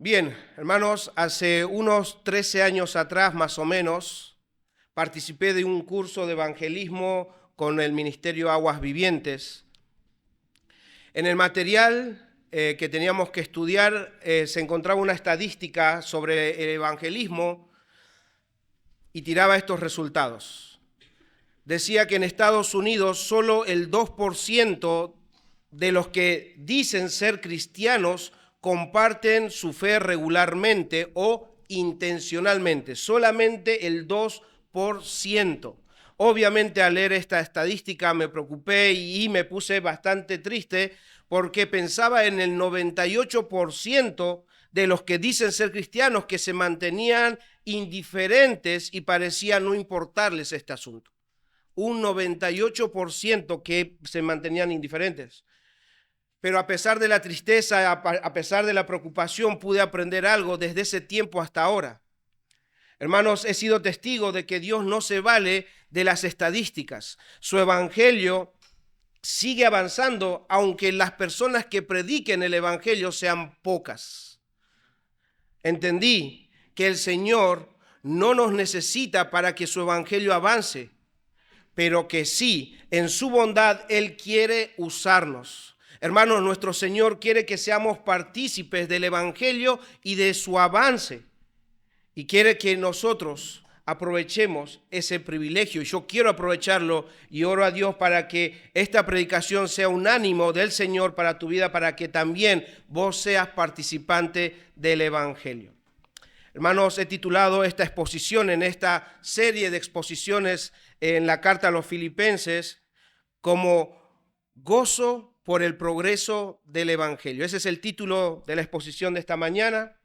Bien, hermanos, hace unos 13 años atrás, más o menos, participé de un curso de evangelismo con el Ministerio Aguas Vivientes. En el material que teníamos que estudiar se encontraba una estadística sobre el evangelismo y tiraba estos resultados. Decía que en Estados Unidos solo el 2% de los que dicen ser cristianos comparten su fe regularmente o intencionalmente, solamente el 2%. Obviamente al leer esta estadística me preocupé y me puse bastante triste porque pensaba en el 98% de los que dicen ser cristianos que se mantenían indiferentes y parecía no importarles este asunto. Un 98% que se mantenían indiferentes. Pero a pesar de la tristeza, a pesar de la preocupación, pude aprender algo desde ese tiempo hasta ahora. Hermanos, he sido testigo de que Dios no se vale de las estadísticas. Su evangelio sigue avanzando, aunque las personas que prediquen el evangelio sean pocas. Entendí que el Señor no nos necesita para que su evangelio avance, pero que sí, en su bondad, Él quiere usarnos. Hermanos, nuestro Señor quiere que seamos partícipes del evangelio y de su avance. Y quiere que nosotros aprovechemos ese privilegio. Yo quiero aprovecharlo y oro a Dios para que esta predicación sea un ánimo del Señor para tu vida, para que también vos seas participante del evangelio. Hermanos, he titulado esta exposición en esta serie de exposiciones en la carta a los Filipenses como Gozo por el progreso del evangelio. Ese es el título de la exposición de esta mañana.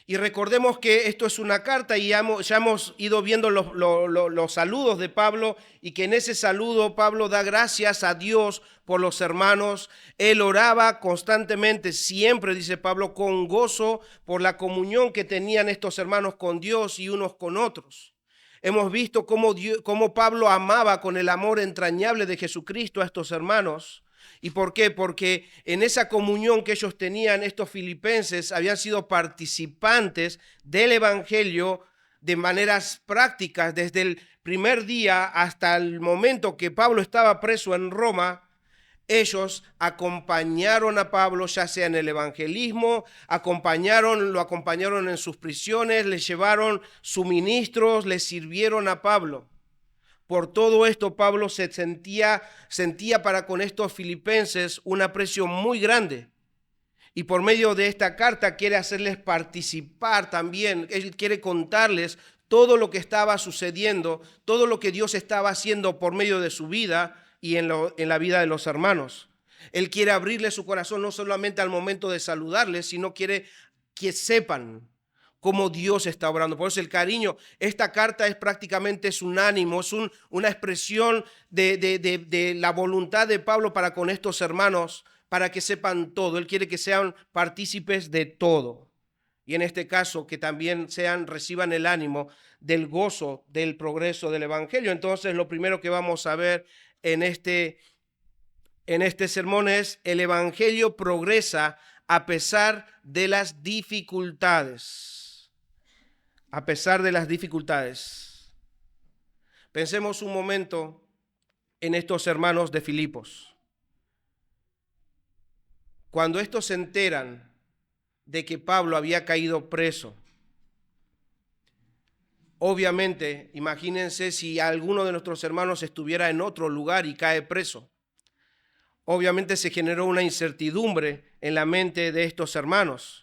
Y recordemos que esto es una carta y ya hemos ido viendo los saludos de Pablo y que en ese saludo Pablo da gracias a Dios por los hermanos. Él oraba constantemente, siempre, dice Pablo, con gozo por la comunión que tenían estos hermanos con Dios y unos con otros. Hemos visto cómo Pablo amaba con el amor entrañable de Jesucristo a estos hermanos. ¿Y por qué? Porque en esa comunión que ellos tenían, estos filipenses habían sido participantes del evangelio de maneras prácticas. Desde el primer día hasta el momento que Pablo estaba preso en Roma, ellos acompañaron a Pablo, ya sea en el evangelismo, lo acompañaron en sus prisiones, le llevaron suministros, le sirvieron a Pablo. Por todo esto, Pablo sentía para con estos filipenses un aprecio muy grande. Y por medio de esta carta quiere hacerles participar también. Él quiere contarles todo lo que estaba sucediendo, todo lo que Dios estaba haciendo por medio de su vida y en la vida de los hermanos. Él quiere abrirle su corazón no solamente al momento de saludarles, sino quiere que sepan cómo Dios está obrando. Por eso el cariño, esta carta es prácticamente un ánimo, es una expresión de la voluntad de Pablo para con estos hermanos, para que sepan todo. Él quiere que sean partícipes de todo. Y en este caso, que también reciban el ánimo del gozo del progreso del evangelio. Entonces, lo primero que vamos a ver en este sermón es: el evangelio progresa a pesar de las dificultades. A pesar de las dificultades. Pensemos un momento en estos hermanos de Filipos. Cuando estos se enteran de que Pablo había caído preso, obviamente, imagínense si alguno de nuestros hermanos estuviera en otro lugar y cae preso. Obviamente se generó una incertidumbre en la mente de estos hermanos.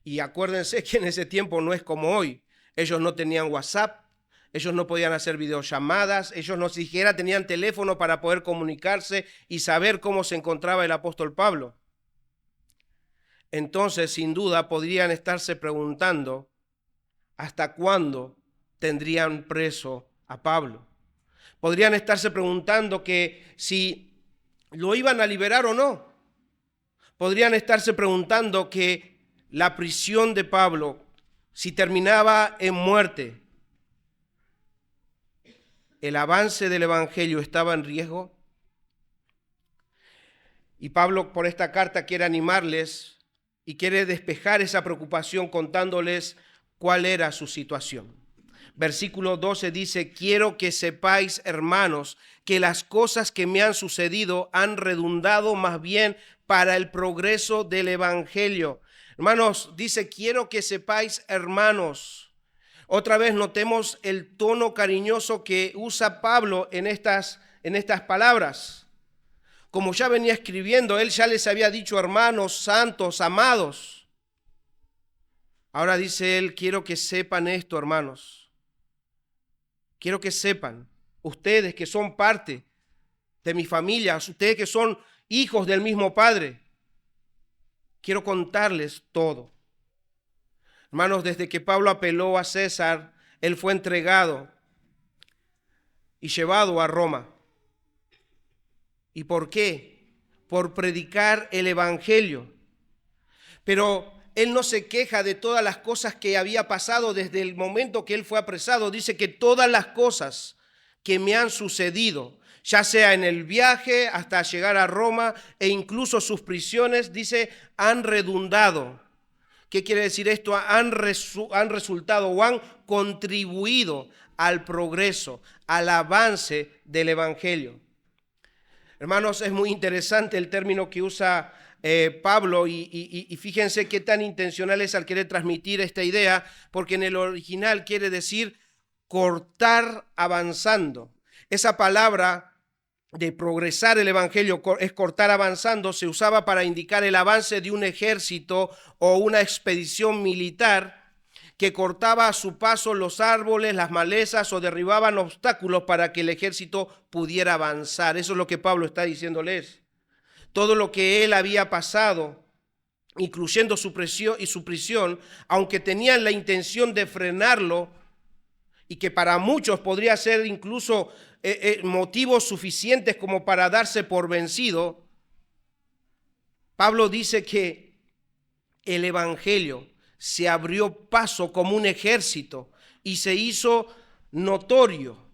Y acuérdense que en ese tiempo no es como hoy. Ellos no tenían WhatsApp, ellos no podían hacer videollamadas, ellos no siquiera tenían teléfono para poder comunicarse y saber cómo se encontraba el apóstol Pablo. Entonces, sin duda, podrían estarse preguntando hasta cuándo tendrían preso a Pablo. Podrían estarse preguntando que si lo iban a liberar o no. Podrían estarse preguntando que la prisión de Pablo, si terminaba en muerte, ¿el avance del evangelio estaba en riesgo? Y Pablo, por esta carta, quiere animarles y quiere despejar esa preocupación contándoles cuál era su situación. Versículo 12 dice: quiero que sepáis, hermanos, que las cosas que me han sucedido han redundado más bien para el progreso del evangelio. Hermanos, dice: quiero que sepáis, hermanos. Otra vez notemos el tono cariñoso que usa Pablo en estas palabras. Como ya venía escribiendo, él ya les había dicho hermanos, santos, amados. Ahora dice él: quiero que sepan esto, hermanos. Quiero que sepan, ustedes que son parte de mi familia, ustedes que son hijos del mismo Padre, quiero contarles todo. Hermanos, desde que Pablo apeló a César, él fue entregado y llevado a Roma. ¿Y por qué? Por predicar el evangelio. Pero él no se queja de todas las cosas que había pasado desde el momento que él fue apresado. Dice que todas las cosas que me han sucedido, ya sea en el viaje hasta llegar a Roma e incluso sus prisiones, dice, han redundado. ¿Qué quiere decir esto? Han resultado o han contribuido al progreso, al avance del evangelio. Hermanos, es muy interesante el término que usa Pablo y fíjense qué tan intencional es al querer transmitir esta idea, porque en el original quiere decir cortar avanzando. Esa palabra de progresar el evangelio es cortar avanzando, se usaba para indicar el avance de un ejército o una expedición militar que cortaba a su paso los árboles, las malezas o derribaban obstáculos para que el ejército pudiera avanzar. Eso es lo que Pablo está diciéndoles. Todo lo que él había pasado, incluyendo su prisión, aunque tenían la intención de frenarlo, y que para muchos podría ser incluso motivos suficientes como para darse por vencido, Pablo dice que el evangelio se abrió paso como un ejército y se hizo notorio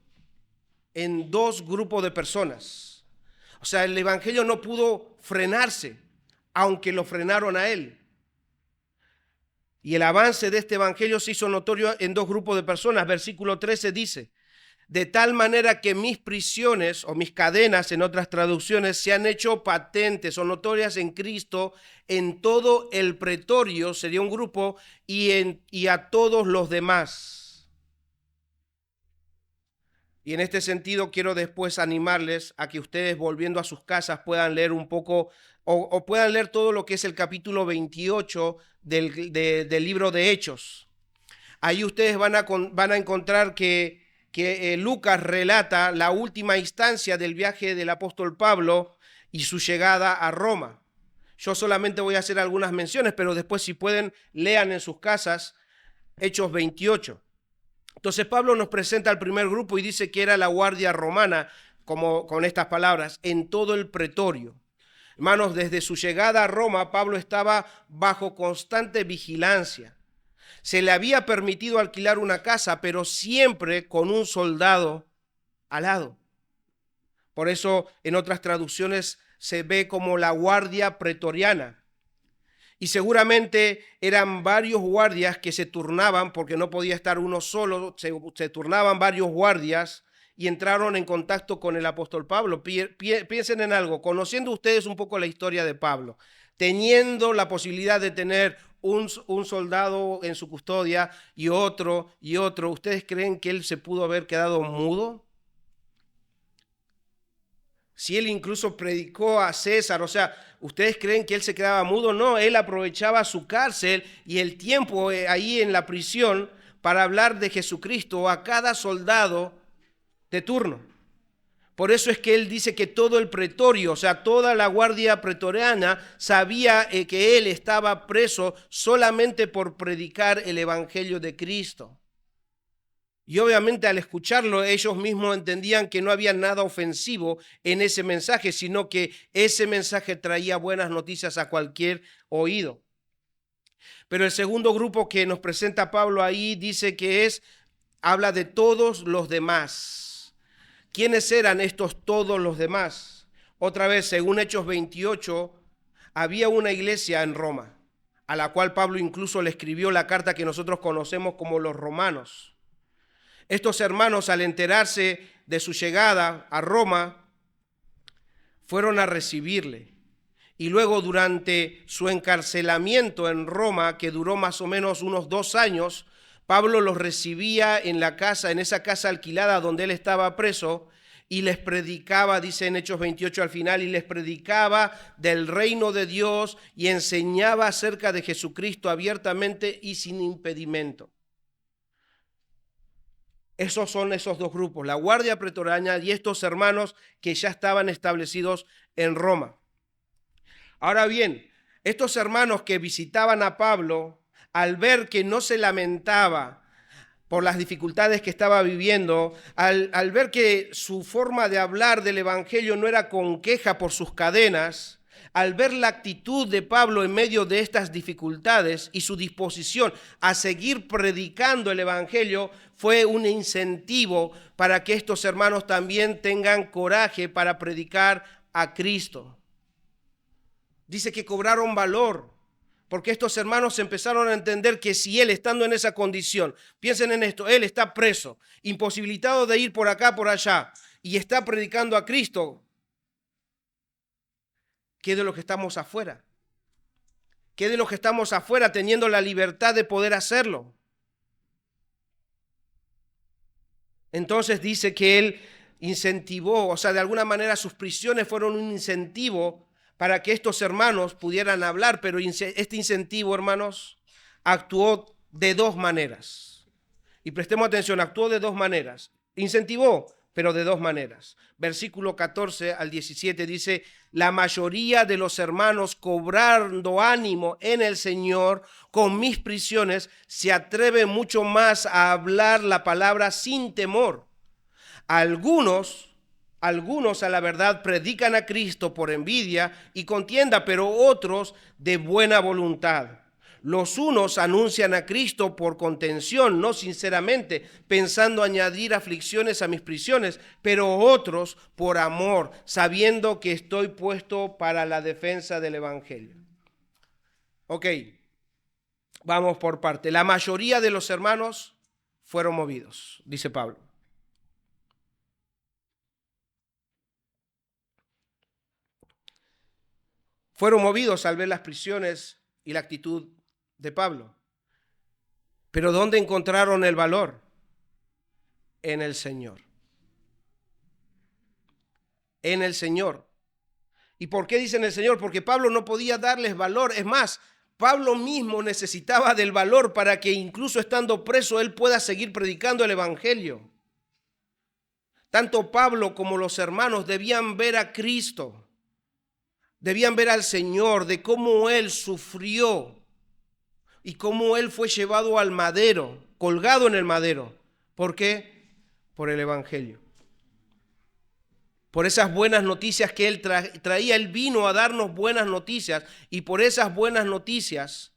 en dos grupos de personas. O sea, el evangelio no pudo frenarse, aunque lo frenaron a él. Y el avance de este evangelio se hizo notorio en dos grupos de personas. Versículo 13 dice: de tal manera que mis prisiones o mis cadenas, en otras traducciones, se han hecho patentes o notorias en Cristo en todo el pretorio, sería un grupo, y a todos los demás. Y en este sentido quiero después animarles a que ustedes, volviendo a sus casas, puedan leer un poco o puedan leer todo lo que es el capítulo 28 del libro de Hechos. Ahí ustedes van a encontrar que Lucas relata la última instancia del viaje del apóstol Pablo y su llegada a Roma. Yo solamente voy a hacer algunas menciones, pero después, si pueden, lean en sus casas Hechos 28. Entonces Pablo nos presenta al primer grupo y dice que era la guardia romana, como con estas palabras, en todo el pretorio. Hermanos, desde su llegada a Roma, Pablo estaba bajo constante vigilancia. Se le había permitido alquilar una casa, pero siempre con un soldado al lado. Por eso en otras traducciones se ve como la guardia pretoriana. Y seguramente eran varios guardias que se turnaban, porque no podía estar uno solo, se turnaban varios guardias y entraron en contacto con el apóstol Pablo. Piensen en algo, conociendo ustedes un poco la historia de Pablo, teniendo la posibilidad de tener un soldado en su custodia y otro, ¿ustedes creen que él se pudo haber quedado mudo? Si él incluso predicó a César, o sea, ¿ustedes creen que él se quedaba mudo? No, él aprovechaba su cárcel y el tiempo ahí en la prisión para hablar de Jesucristo a cada soldado de turno. Por eso es que él dice que todo el pretorio, o sea, toda la guardia pretoriana sabía que él estaba preso solamente por predicar el evangelio de Cristo. Y obviamente al escucharlo ellos mismos entendían que no había nada ofensivo en ese mensaje, sino que ese mensaje traía buenas noticias a cualquier oído. Pero el segundo grupo que nos presenta Pablo ahí dice que habla de todos los demás. ¿Quiénes eran estos todos los demás? Otra vez, según Hechos 28, había una iglesia en Roma. a la cual Pablo incluso le escribió la carta que nosotros conocemos como los Romanos. Estos hermanos, al enterarse de su llegada a Roma, fueron a recibirle. Y luego, durante su encarcelamiento en Roma, que duró más o menos unos 2 años, Pablo los recibía en la casa, en esa casa alquilada donde él estaba preso, y les predicaba, dice en Hechos 28 al final, y les predicaba del reino de Dios y enseñaba acerca de Jesucristo abiertamente y sin impedimento. Esos son esos dos grupos, la guardia pretoriana y estos hermanos que ya estaban establecidos en Roma. Ahora bien, estos hermanos que visitaban a Pablo, al ver que no se lamentaba por las dificultades que estaba viviendo, al ver que su forma de hablar del evangelio no era con queja por sus cadenas, al ver la actitud de Pablo en medio de estas dificultades y su disposición a seguir predicando el evangelio, fue un incentivo para que estos hermanos también tengan coraje para predicar a Cristo. Dice que cobraron valor, porque estos hermanos empezaron a entender que si él, estando en esa condición, piensen en esto, él está preso, imposibilitado de ir por acá, por allá, y está predicando a Cristo, ¿qué de los que estamos afuera? ¿Qué de los que estamos afuera teniendo la libertad de poder hacerlo? Entonces dice que él incentivó, o sea, de alguna manera sus prisiones fueron un incentivo para que estos hermanos pudieran hablar, pero este incentivo, hermanos, actuó de 2 maneras. Y prestemos atención, actuó de 2 maneras. Incentivó, pero de 2 maneras. Versículo 14 al 17 dice, la mayoría de los hermanos, cobrando ánimo en el Señor con mis prisiones, se atreve mucho más a hablar la palabra sin temor. Algunos a la verdad predican a Cristo por envidia y contienda, pero otros de buena voluntad. Los unos anuncian a Cristo por contención, no sinceramente, pensando añadir aflicciones a mis prisiones, pero otros por amor, sabiendo que estoy puesto para la defensa del evangelio. Ok, vamos por parte. La mayoría de los hermanos fueron movidos, dice Pablo. Fueron movidos al ver las prisiones y la actitud de Pablo. Pero ¿dónde encontraron el valor? En el Señor. En el Señor. ¿Y por qué dicen el Señor? Porque Pablo no podía darles valor. Es más, Pablo mismo necesitaba del valor para que incluso estando preso él pueda seguir predicando el evangelio. Tanto Pablo como los hermanos debían ver a Cristo. Debían ver al Señor, de cómo Él sufrió y cómo Él fue llevado al madero, colgado en el madero. ¿Por qué? Por el evangelio. Por esas buenas noticias que Él traía. Él vino a darnos buenas noticias y por esas buenas noticias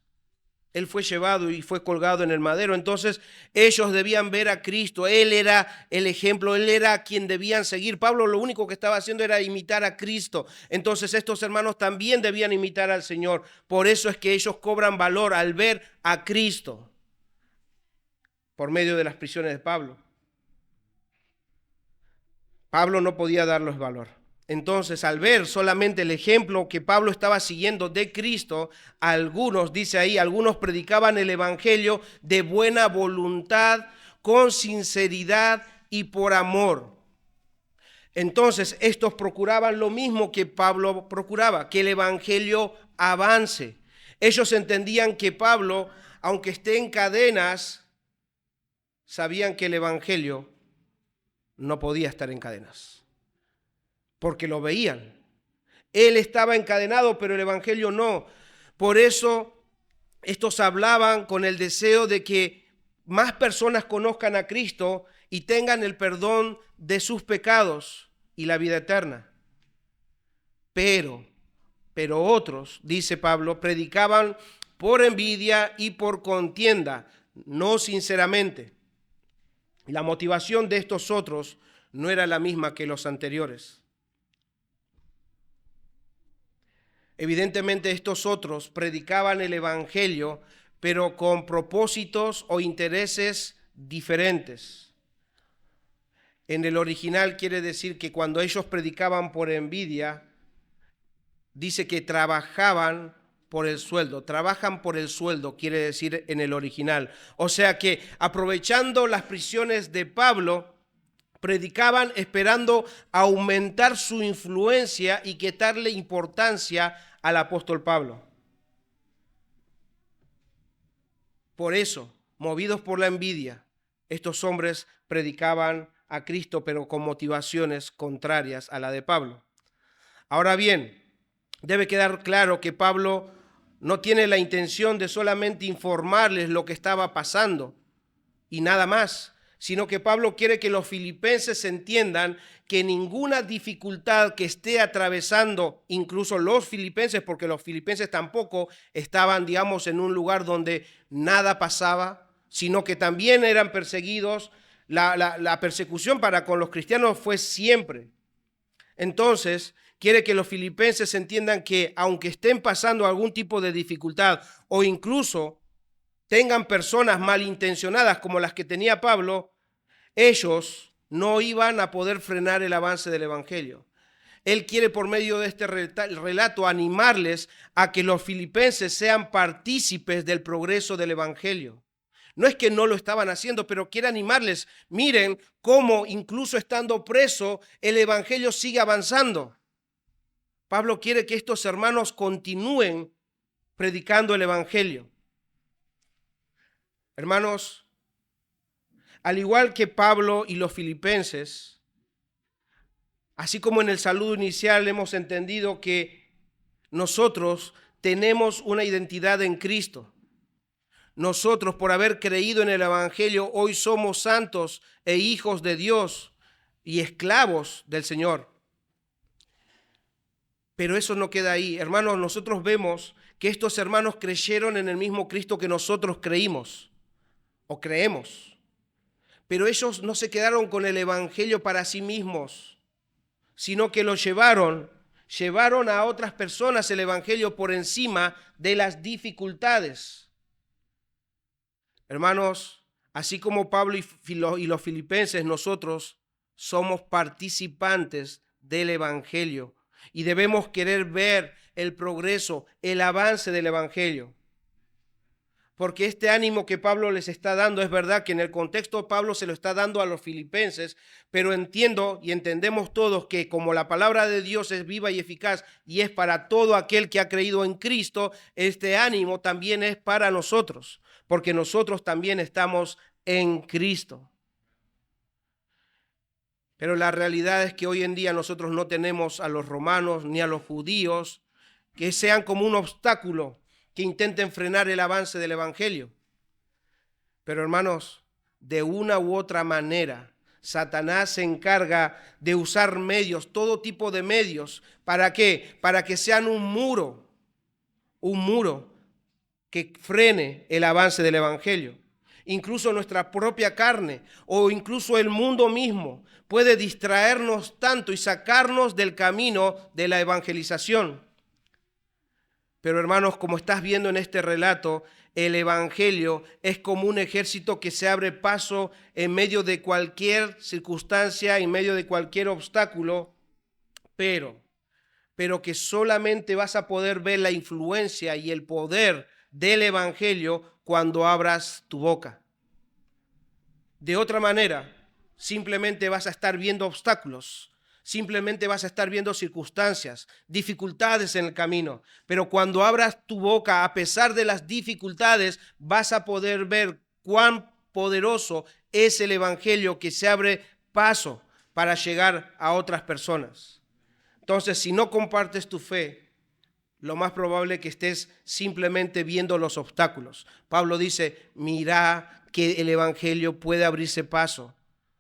Él fue llevado y fue colgado en el madero. Entonces ellos debían ver a Cristo. Él era el ejemplo, Él era a quien debían seguir. Pablo lo único que estaba haciendo era imitar a Cristo. Entonces estos hermanos también debían imitar al Señor. Por eso es que ellos cobran valor al ver a Cristo por medio de las prisiones de Pablo. Pablo no podía darles valor. Entonces, al ver solamente el ejemplo que Pablo estaba siguiendo de Cristo, algunos, dice ahí, algunos predicaban el evangelio de buena voluntad, con sinceridad y por amor. Entonces, estos procuraban lo mismo que Pablo procuraba, que el evangelio avance. Ellos entendían que Pablo, aunque esté en cadenas, sabían que el evangelio no podía estar en cadenas. Porque lo veían. Él estaba encadenado, pero el evangelio no. Por eso estos hablaban con el deseo de que más personas conozcan a Cristo y tengan el perdón de sus pecados y la vida eterna. Pero otros, dice Pablo, predicaban por envidia y por contienda, no sinceramente. La motivación de estos otros no era la misma que los anteriores. Evidentemente estos otros predicaban el evangelio, pero con propósitos o intereses diferentes. En el original quiere decir que cuando ellos predicaban por envidia, dice que trabajaban por el sueldo, trabajan por el sueldo, quiere decir en el original. O sea que aprovechando las prisiones de Pablo, predicaban esperando aumentar su influencia y quitarle importancia al apóstol Pablo. Por eso, movidos por la envidia, estos hombres predicaban a Cristo, pero con motivaciones contrarias a la de Pablo. Ahora bien, debe quedar claro que Pablo no tiene la intención de solamente informarles lo que estaba pasando y nada más, sino que Pablo quiere que los filipenses entiendan que ninguna dificultad que esté atravesando, incluso los filipenses, porque los filipenses tampoco estaban, digamos, en un lugar donde nada pasaba, sino que también eran perseguidos. La persecución para con los cristianos fue siempre. Entonces, quiere que los filipenses entiendan que aunque estén pasando algún tipo de dificultad o incluso tengan personas malintencionadas como las que tenía Pablo, ellos no iban a poder frenar el avance del evangelio. Él quiere por medio de este relato animarles a que los filipenses sean partícipes del progreso del evangelio. No es que no lo estaban haciendo, pero quiere animarles. Miren cómo incluso estando preso, el evangelio sigue avanzando. Pablo quiere que estos hermanos continúen predicando el evangelio. Hermanos, al igual que Pablo y los filipenses, así como en el saludo inicial hemos entendido que nosotros tenemos una identidad en Cristo. Nosotros, por haber creído en el evangelio, hoy somos santos e hijos de Dios y esclavos del Señor. Pero eso no queda ahí. Hermanos, nosotros vemos que estos hermanos creyeron en el mismo Cristo que nosotros creímos o creemos. Pero ellos no se quedaron con el evangelio para sí mismos, sino que lo llevaron a otras personas el evangelio por encima de las dificultades. Hermanos, así como Pablo y los filipenses, nosotros somos participantes del evangelio y debemos querer ver el progreso, el avance del evangelio. Porque este ánimo que Pablo les está dando, es verdad que en el contexto Pablo se lo está dando a los filipenses, pero entiendo y entendemos todos que como la palabra de Dios es viva y eficaz y es para todo aquel que ha creído en Cristo, este ánimo también es para nosotros, porque nosotros también estamos en Cristo. Pero la realidad es que hoy en día nosotros no tenemos a los romanos ni a los judíos que sean como un obstáculo que intenten frenar el avance del evangelio. Pero hermanos, de una u otra manera, Satanás se encarga de usar medios, todo tipo de medios. ¿Para qué? Para que sean un muro que frene el avance del evangelio. Incluso nuestra propia carne o incluso el mundo mismo puede distraernos tanto y sacarnos del camino de la evangelización. Pero hermanos, como estás viendo en este relato, el evangelio es como un ejército que se abre paso en medio de cualquier circunstancia, en medio de cualquier obstáculo, pero que solamente vas a poder ver la influencia y el poder del evangelio cuando abras tu boca. De otra manera, simplemente vas a estar viendo obstáculos. Simplemente vas a estar viendo circunstancias, dificultades en el camino. Pero cuando abras tu boca, a pesar de las dificultades, vas a poder ver cuán poderoso es el evangelio que se abre paso para llegar a otras personas. Entonces, si no compartes tu fe, lo más probable es que estés simplemente viendo los obstáculos. Pablo dice, mira que el evangelio puede abrirse paso.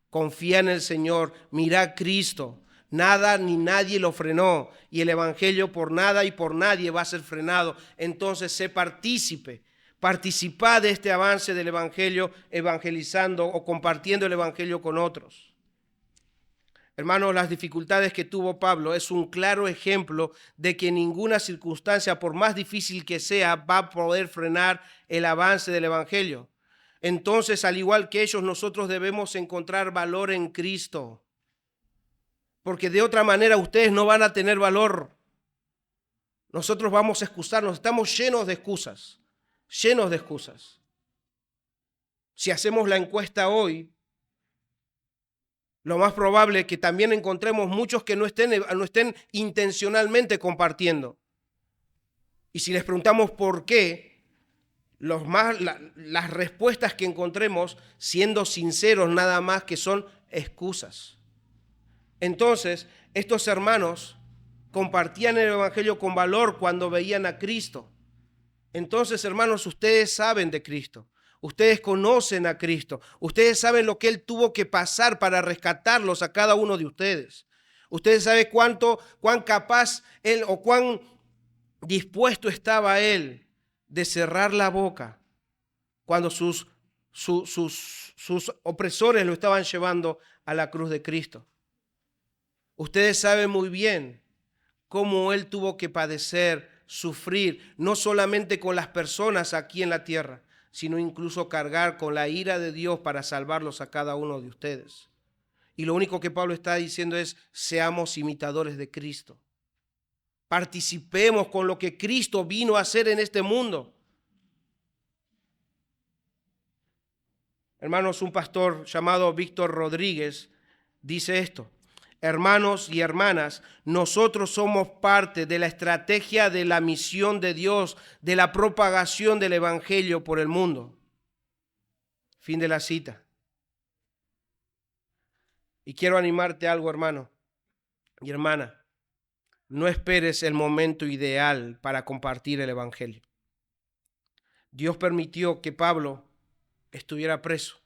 Confía en el Señor, mira a Cristo. Nada ni nadie lo frenó y el evangelio por nada y por nadie va a ser frenado. Entonces sé partícipe, participa de este avance del evangelio evangelizando o compartiendo el evangelio con otros. Hermanos, las dificultades que tuvo Pablo es un claro ejemplo de que ninguna circunstancia, por más difícil que sea, va a poder frenar el avance del evangelio. Entonces, al igual que ellos, nosotros debemos encontrar valor en Cristo, porque de otra manera ustedes no van a tener valor. Nosotros vamos a excusarnos, estamos llenos de excusas, llenos de excusas. Si hacemos la encuesta hoy, lo más probable es que también encontremos muchos que no estén intencionalmente compartiendo. Y si les preguntamos por qué, las respuestas que encontremos, siendo sinceros, nada más que son excusas. Entonces, estos hermanos compartían el evangelio con valor cuando veían a Cristo. Entonces, hermanos, ustedes saben de Cristo. Ustedes conocen a Cristo. Ustedes saben lo que Él tuvo que pasar para rescatarlos a cada uno de ustedes. Ustedes saben cuán capaz Él o cuán dispuesto estaba Él de cerrar la boca cuando sus opresores lo estaban llevando a la cruz de Cristo. Ustedes saben muy bien cómo Él tuvo que padecer, sufrir, no solamente con las personas aquí en la tierra, sino incluso cargar con la ira de Dios para salvarlos a cada uno de ustedes. Y lo único que Pablo está diciendo es, seamos imitadores de Cristo. Participemos con lo que Cristo vino a hacer en este mundo. Hermanos, un pastor llamado Víctor Rodríguez dice esto: hermanos y hermanas, nosotros somos parte de la estrategia de la misión de Dios, de la propagación del evangelio por el mundo. Fin de la cita. Y quiero animarte a algo, hermano y hermana. No esperes el momento ideal para compartir el evangelio. Dios permitió que Pablo estuviera preso.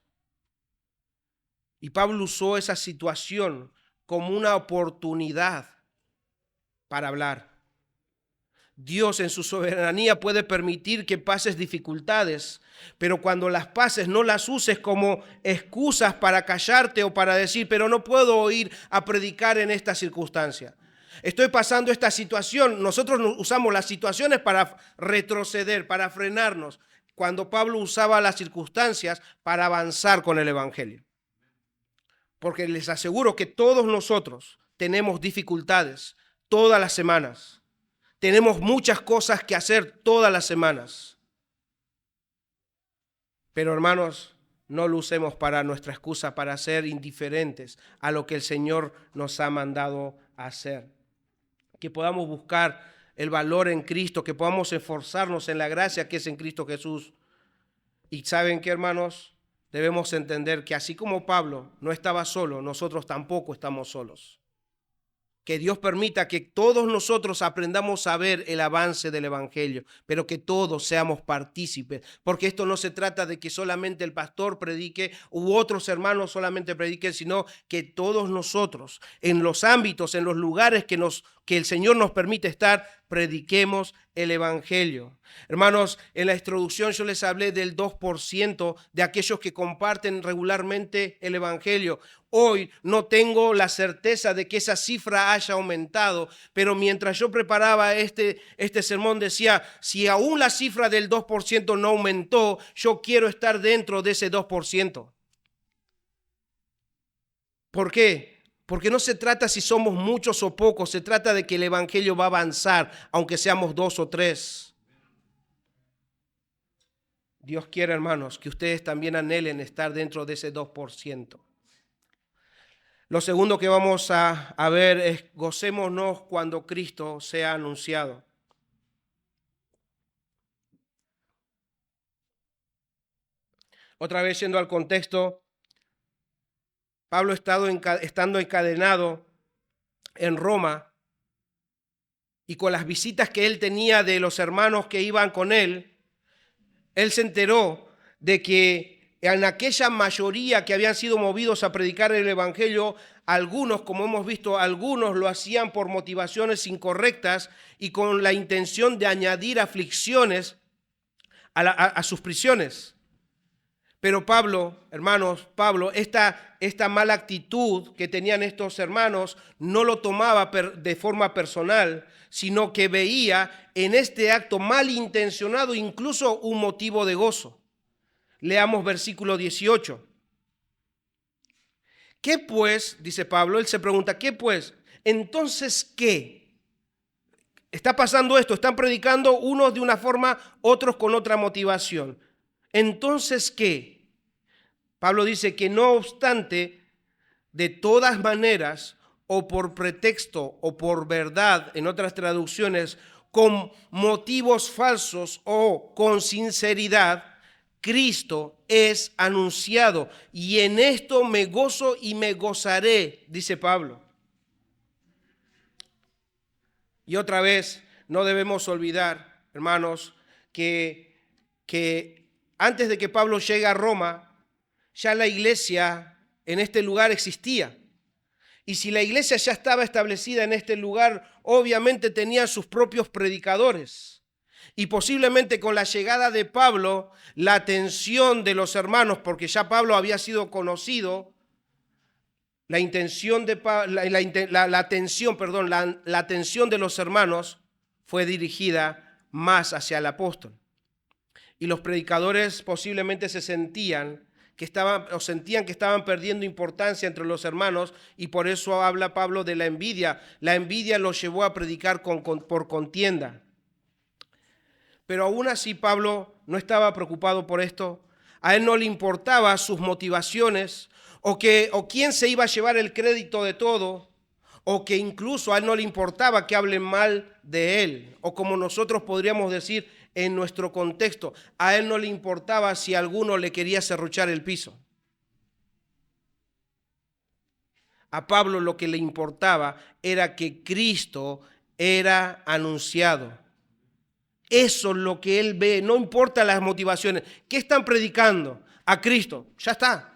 Y Pablo usó esa situación como una oportunidad para hablar. Dios en su soberanía puede permitir que pases dificultades, pero cuando las pases no las uses como excusas para callarte o para decir, pero no puedo ir a predicar en esta circunstancia. Estoy pasando esta situación. Nosotros usamos las situaciones para retroceder, para frenarnos, cuando Pablo usaba las circunstancias para avanzar con el evangelio. Porque les aseguro que todos nosotros tenemos dificultades todas las semanas. Tenemos muchas cosas que hacer todas las semanas. Pero hermanos, no lo usemos para nuestra excusa para ser indiferentes a lo que el Señor nos ha mandado a hacer. Que podamos buscar el valor en Cristo, que podamos esforzarnos en la gracia que es en Cristo Jesús. Y ¿saben qué, hermanos? Debemos entender que así como Pablo no estaba solo, nosotros tampoco estamos solos. Que Dios permita que todos nosotros aprendamos a ver el avance del evangelio, pero que todos seamos partícipes, porque esto no se trata de que solamente el pastor predique u otros hermanos solamente prediquen, sino que todos nosotros, en los ámbitos, en los lugares que el Señor nos permite estar, prediquemos el evangelio. Hermanos, en la introducción yo les hablé del 2% de aquellos que comparten regularmente el evangelio. Hoy no tengo la certeza de que esa cifra haya aumentado, pero mientras yo preparaba este sermón decía, si aún la cifra del 2% no aumentó, yo quiero estar dentro de ese 2%. ¿Por qué? Porque no se trata si somos muchos o pocos, se trata de que el evangelio va a avanzar, aunque seamos 2 o 3. Dios quiere, hermanos, que ustedes también anhelen estar dentro de ese 2%. Lo segundo que vamos a ver es gocémonos cuando Cristo sea anunciado. Otra vez yendo al contexto, Pablo estando encadenado en Roma y con las visitas que él tenía de los hermanos que iban con él, él se enteró de que en aquella mayoría que habían sido movidos a predicar el evangelio, algunos, como hemos visto, algunos lo hacían por motivaciones incorrectas y con la intención de añadir aflicciones a sus prisiones. Pero Pablo, hermanos, esta mala actitud que tenían estos hermanos no lo tomaba de forma personal, sino que veía en este acto malintencionado incluso un motivo de gozo. Leamos versículo 18. ¿Qué pues? Dice Pablo, él se pregunta, ¿qué pues? Entonces, ¿qué? Está pasando esto, están predicando unos de una forma, otros con otra motivación. Entonces, ¿qué? Pablo dice que no obstante, de todas maneras, o por pretexto o por verdad, en otras traducciones, con motivos falsos o con sinceridad, Cristo es anunciado y en esto me gozo y me gozaré, dice Pablo. Y otra vez, no debemos olvidar, hermanos, que antes de que Pablo llegue a Roma, ya la iglesia en este lugar existía. Y si la iglesia ya estaba establecida en este lugar, obviamente tenía sus propios predicadores. Y posiblemente con la llegada de Pablo, la atención de los hermanos, porque ya Pablo había sido conocido, la atención de los hermanos fue dirigida más hacia el apóstol. Y los predicadores posiblemente sentían que estaban perdiendo importancia entre los hermanos, y por eso habla Pablo de la envidia. La envidia los llevó a predicar por contienda. Pero aún así Pablo no estaba preocupado por esto. A él no le importaba sus motivaciones o quién se iba a llevar el crédito de todo, o que incluso a él no le importaba que hablen mal de él, o como nosotros podríamos decir en nuestro contexto, a él no le importaba si alguno le quería serruchar el piso. A Pablo lo que le importaba era que Cristo era anunciado. Eso es lo que él ve, no importa las motivaciones. ¿Qué están predicando? A Cristo, ya está.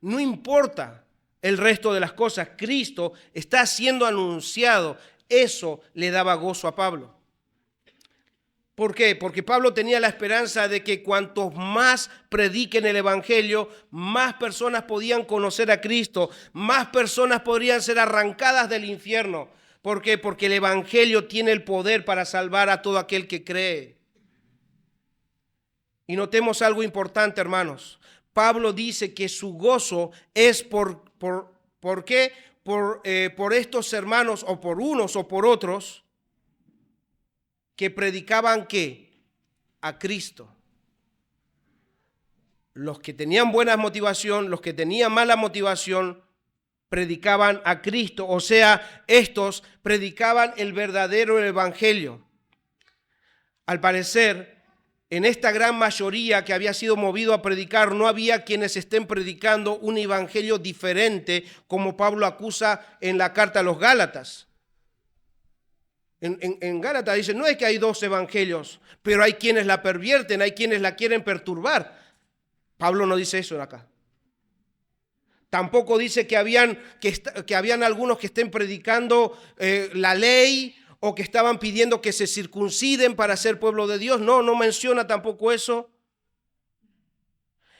No importa el resto de las cosas, Cristo está siendo anunciado. Eso le daba gozo a Pablo. ¿Por qué? Porque Pablo tenía la esperanza de que cuantos más prediquen el evangelio, más personas podían conocer a Cristo, más personas podrían ser arrancadas del infierno. ¿Por qué? Porque el evangelio tiene el poder para salvar a todo aquel que cree. Y notemos algo importante, hermanos. Pablo dice que su gozo es ¿por qué? Por estos hermanos, o por unos o por otros, que predicaban ¿qué? A Cristo. Los que tenían buena motivación, los que tenían mala motivación, predicaban a Cristo. O sea, estos predicaban el verdadero evangelio. Al parecer, en esta gran mayoría que había sido movido a predicar, no había quienes estén predicando un evangelio diferente, como Pablo acusa en la carta a los Gálatas. En Gálatas dice, no es que hay dos evangelios, pero hay quienes la pervierten, hay quienes la quieren perturbar. Pablo no dice eso acá. Tampoco dice que habían algunos que estén predicando la ley, o que estaban pidiendo que se circunciden para ser pueblo de Dios. No menciona tampoco eso.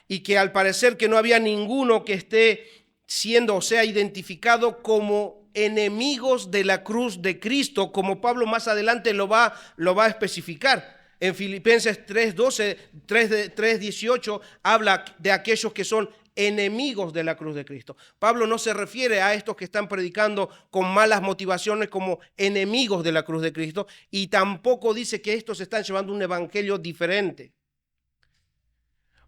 Y que al parecer que no había ninguno que esté siendo o sea identificado como enemigos de la cruz de Cristo, como Pablo más adelante lo va a especificar. En Filipenses 3:12, 3:18 habla de aquellos que son enemigos de la cruz de Cristo. Pablo no se refiere a estos que están predicando con malas motivaciones como enemigos de la cruz de Cristo, y tampoco dice que estos están llevando un evangelio diferente.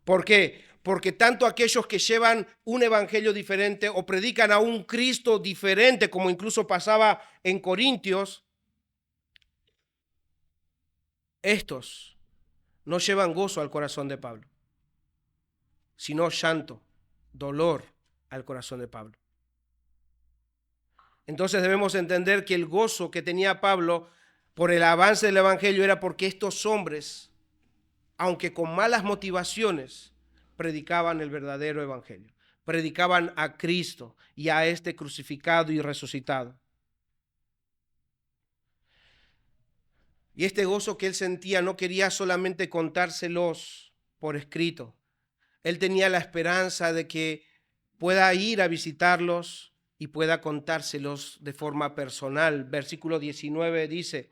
¿Por qué? Porque tanto aquellos que llevan un evangelio diferente o predican a un Cristo diferente, como incluso pasaba en Corintios, estos no llevan gozo al corazón de Pablo, sino llanto, dolor al corazón de Pablo. Entonces debemos entender que el gozo que tenía Pablo por el avance del evangelio era porque estos hombres, aunque con malas motivaciones, predicaban el verdadero evangelio, predicaban a Cristo y a este crucificado y resucitado. Y este gozo que él sentía no quería solamente contárselos por escrito. Él tenía la esperanza de que pueda ir a visitarlos y pueda contárselos de forma personal. Versículo 19 dice: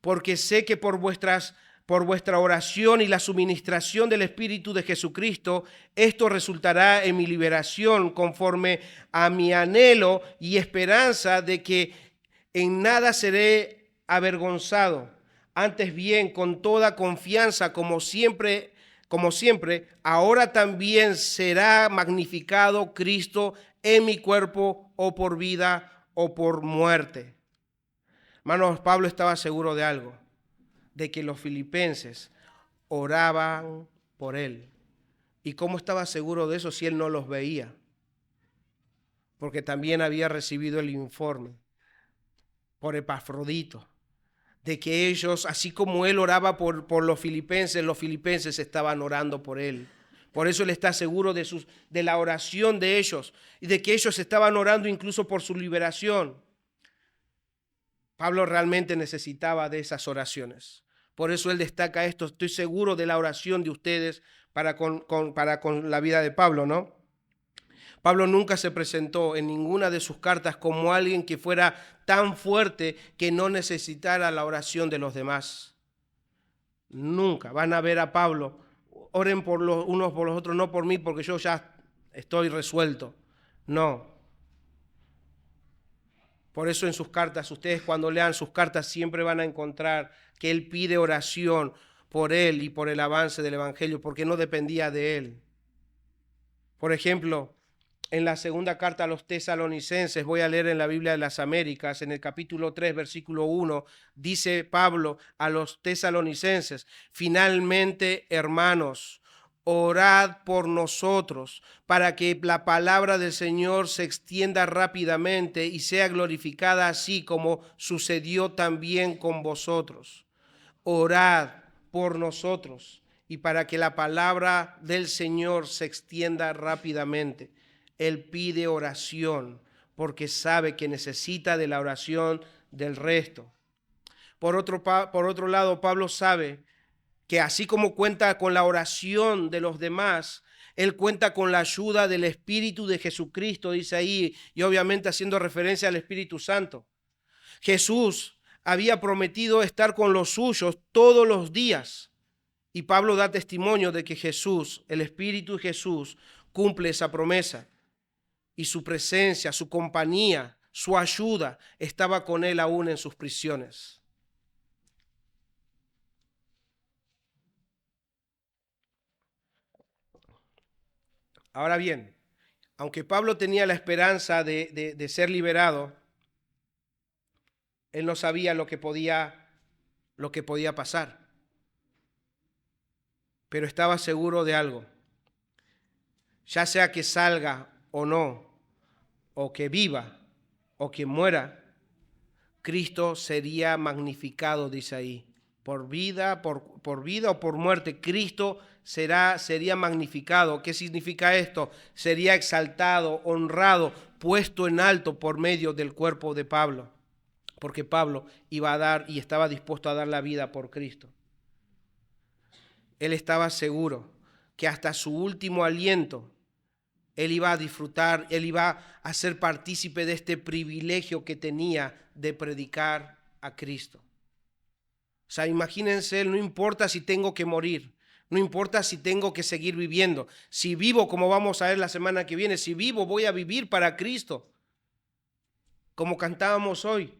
porque sé que por vuestra oración y la suministración del Espíritu de Jesucristo, esto resultará en mi liberación, conforme a mi anhelo y esperanza de que en nada seré avergonzado. Antes bien, con toda confianza, como siempre, ahora también será magnificado Cristo en mi cuerpo, o por vida o por muerte. Hermanos, Pablo estaba seguro de algo, de que los filipenses oraban por él. ¿Y cómo estaba seguro de eso si él no los veía? Porque también había recibido el informe por Epafrodito, de que ellos, así como él oraba por los filipenses estaban orando por él. Por eso él está seguro de la oración de ellos y de que ellos estaban orando incluso por su liberación. Pablo realmente necesitaba de esas oraciones. Por eso él destaca esto: estoy seguro de la oración de ustedes para con la vida de Pablo, ¿no? Pablo nunca se presentó en ninguna de sus cartas como alguien que fuera tan fuerte que no necesitara la oración de los demás. Nunca van a ver a Pablo: oren por los unos por los otros, no por mí, porque yo ya estoy resuelto. No. Por eso en sus cartas, ustedes cuando lean sus cartas siempre van a encontrar que él pide oración por él y por el avance del evangelio, porque no dependía de él. Por ejemplo, en la segunda carta a los tesalonicenses, voy a leer en la Biblia de las Américas, en el capítulo 3, versículo 1, dice Pablo a los tesalonicenses: finalmente, hermanos, orad por nosotros para que la palabra del Señor se extienda rápidamente y sea glorificada, así como sucedió también con vosotros. Orad por nosotros y para que la palabra del Señor se extienda rápidamente. Él pide oración porque sabe que necesita de la oración del resto. Por otro lado, Pablo sabe que así como cuenta con la oración de los demás, él cuenta con la ayuda del Espíritu de Jesucristo, dice ahí, y obviamente haciendo referencia al Espíritu Santo. Jesús había prometido estar con los suyos todos los días, y Pablo da testimonio de que Jesús, el Espíritu de Jesús, cumple esa promesa, y su presencia, su compañía, su ayuda estaba con él aún en sus prisiones. Ahora bien, aunque Pablo tenía la esperanza de ser liberado, él no sabía lo que podía pasar. Pero estaba seguro de algo: ya sea que salga o no, o que viva o que muera, Cristo sería magnificado, dice ahí. Por vida o por muerte, Cristo sería magnificado. ¿Qué significa esto? Sería exaltado, honrado, puesto en alto por medio del cuerpo de Pablo, porque Pablo iba a dar y estaba dispuesto a dar la vida por Cristo. Él estaba seguro que hasta su último aliento él iba a disfrutar, él iba a ser partícipe de este privilegio que tenía de predicar a Cristo. O sea, imagínense, no importa si tengo que morir, no importa si tengo que seguir viviendo. Si vivo, como vamos a ver la semana que viene, si vivo, voy a vivir para Cristo. Como cantábamos hoy,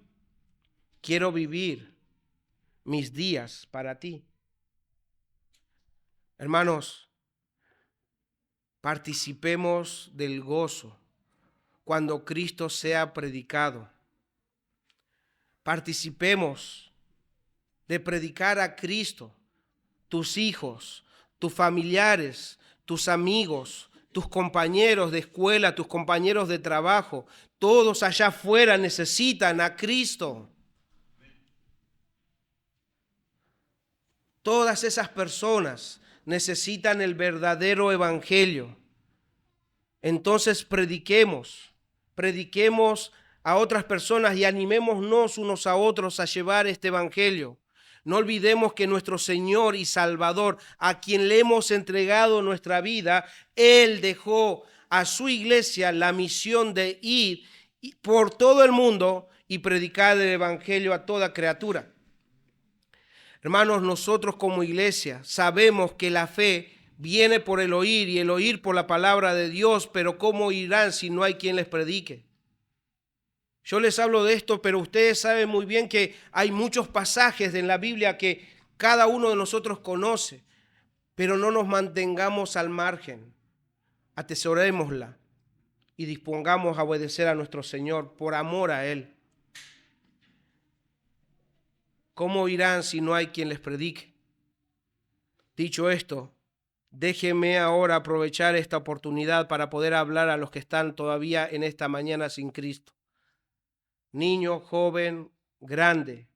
quiero vivir mis días para ti. Hermanos, participemos del gozo cuando Cristo sea predicado. Participemos de predicar a Cristo. Tus hijos, tus familiares, tus amigos, tus compañeros de escuela, tus compañeros de trabajo, todos allá afuera necesitan a Cristo. Todas esas personas necesitan el verdadero evangelio. Entonces prediquemos a otras personas y animémonos unos a otros a llevar este evangelio. No olvidemos que nuestro Señor y Salvador, a quien le hemos entregado nuestra vida, Él dejó a su iglesia la misión de ir por todo el mundo y predicar el evangelio a toda criatura. Hermanos, nosotros como iglesia sabemos que la fe viene por el oír y el oír por la palabra de Dios, pero ¿cómo irán si no hay quien les predique? Yo les hablo de esto, pero ustedes saben muy bien que hay muchos pasajes en la Biblia que cada uno de nosotros conoce, pero no nos mantengamos al margen. Atesorémosla y dispongamos a obedecer a nuestro Señor por amor a Él. ¿Cómo irán si no hay quien les predique? Dicho esto, déjenme ahora aprovechar esta oportunidad para poder hablar a los que están todavía en esta mañana sin Cristo. Niño, joven, grande,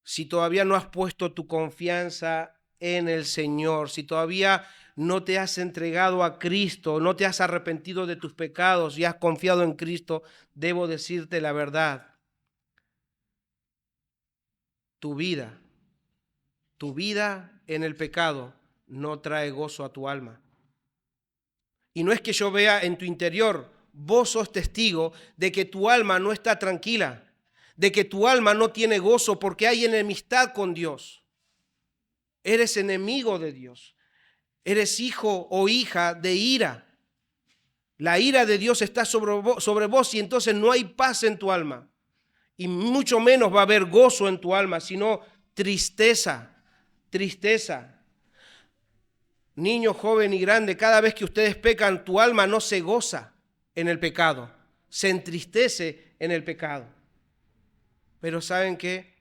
si todavía no has puesto tu confianza en el Señor, si todavía no te has entregado a Cristo, no te has arrepentido de tus pecados y has confiado en Cristo, debo decirte la verdad. Tu vida en el pecado no trae gozo a tu alma. Y no es que yo vea en tu interior, vos sos testigo de que tu alma no está tranquila, de que tu alma no tiene gozo porque hay enemistad con Dios. Eres enemigo de Dios. Eres hijo o hija de ira. La ira de Dios está sobre vos y entonces no hay paz en tu alma. Y mucho menos va a haber gozo en tu alma, sino tristeza. Niño, joven y grande, cada vez que ustedes pecan, tu alma no se goza en el pecado, se entristece en el pecado. Pero ¿saben qué?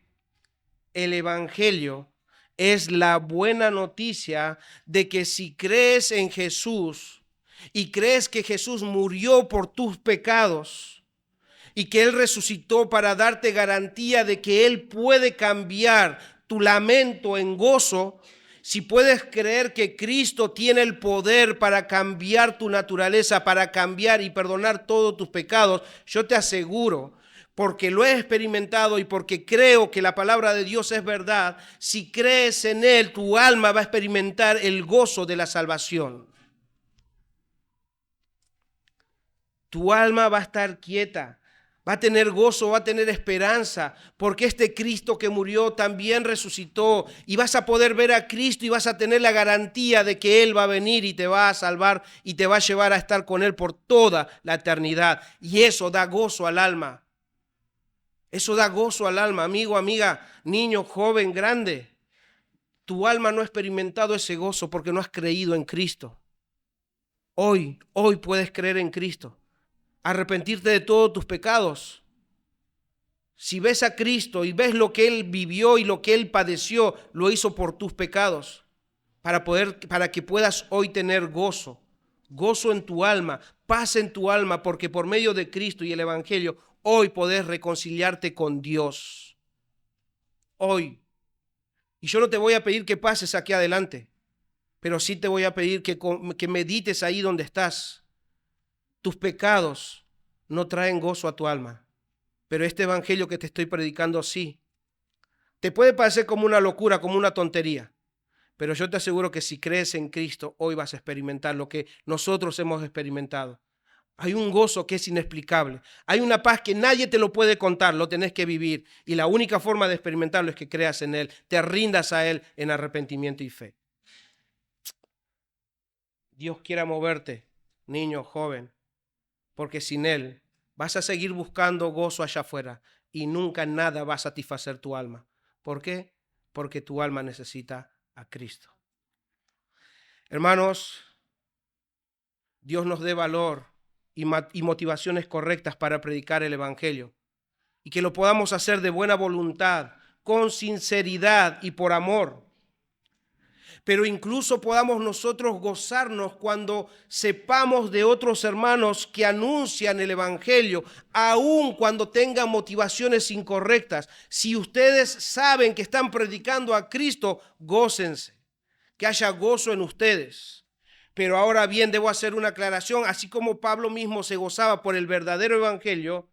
El evangelio es la buena noticia de que si crees en Jesús y crees que Jesús murió por tus pecados y que Él resucitó para darte garantía de que Él puede cambiar tu lamento en gozo, si puedes creer que Cristo tiene el poder para cambiar tu naturaleza, para cambiar y perdonar todos tus pecados, yo te aseguro, porque lo he experimentado y porque creo que la palabra de Dios es verdad, si crees en Él, tu alma va a experimentar el gozo de la salvación. Tu alma va a estar quieta. Va a tener gozo, va a tener esperanza, porque este Cristo que murió también resucitó y vas a poder ver a Cristo y vas a tener la garantía de que Él va a venir y te va a salvar y te va a llevar a estar con Él por toda la eternidad. Y eso da gozo al alma. Eso da gozo al alma, amigo, amiga, niño, joven, grande. Tu alma no ha experimentado ese gozo porque no has creído en Cristo. Hoy puedes creer en Cristo. Arrepentirte de todos tus pecados. Si ves a Cristo y ves lo que Él vivió y lo que Él padeció, lo hizo por tus pecados, para que puedas hoy tener gozo en tu alma, paz en tu alma, porque por medio de Cristo y el Evangelio, hoy podés reconciliarte con Dios. Hoy. Y yo no te voy a pedir que pases aquí adelante, pero sí te voy a pedir que medites ahí donde estás. Tus pecados no traen gozo a tu alma, pero este evangelio que te estoy predicando sí. Te puede parecer como una locura, como una tontería, pero yo te aseguro que si crees en Cristo, hoy vas a experimentar lo que nosotros hemos experimentado. Hay un gozo que es inexplicable. Hay una paz que nadie te lo puede contar, lo tenés que vivir. Y la única forma de experimentarlo es que creas en Él, te rindas a Él en arrepentimiento y fe. Dios quiera moverte, niño, joven, porque sin Él vas a seguir buscando gozo allá afuera y nunca nada va a satisfacer tu alma. ¿Por qué? Porque tu alma necesita a Cristo. Hermanos, Dios nos dé valor y motivaciones correctas para predicar el evangelio y que lo podamos hacer de buena voluntad, con sinceridad y por amor. Pero incluso podamos nosotros gozarnos cuando sepamos de otros hermanos que anuncian el evangelio, aun cuando tengan motivaciones incorrectas. Si ustedes saben que están predicando a Cristo, gócense, que haya gozo en ustedes. Pero ahora bien, debo hacer una aclaración, así como Pablo mismo se gozaba por el verdadero evangelio,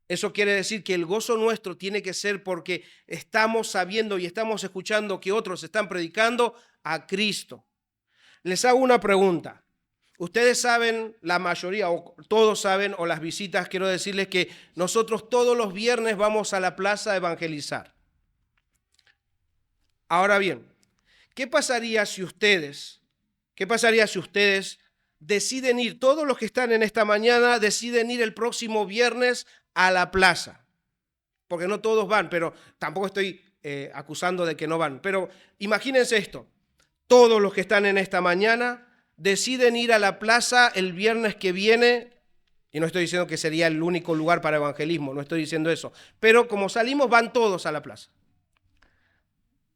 Eso quiere decir que el gozo nuestro tiene que ser porque estamos sabiendo y estamos escuchando que otros están predicando a Cristo. Les hago una pregunta. Ustedes saben, la mayoría, o todos saben, o las visitas, quiero decirles que nosotros todos los viernes vamos a la plaza a evangelizar. Ahora bien, ¿qué pasaría si ustedes deciden ir, todos los que están en esta mañana, deciden ir el próximo viernes a la plaza? Porque no todos van, pero tampoco estoy acusando de que no van. Pero imagínense esto, todos los que están en esta mañana deciden ir a la plaza el viernes que viene, y no estoy diciendo que sería el único lugar para evangelismo, no estoy diciendo eso, pero como salimos van todos a la plaza,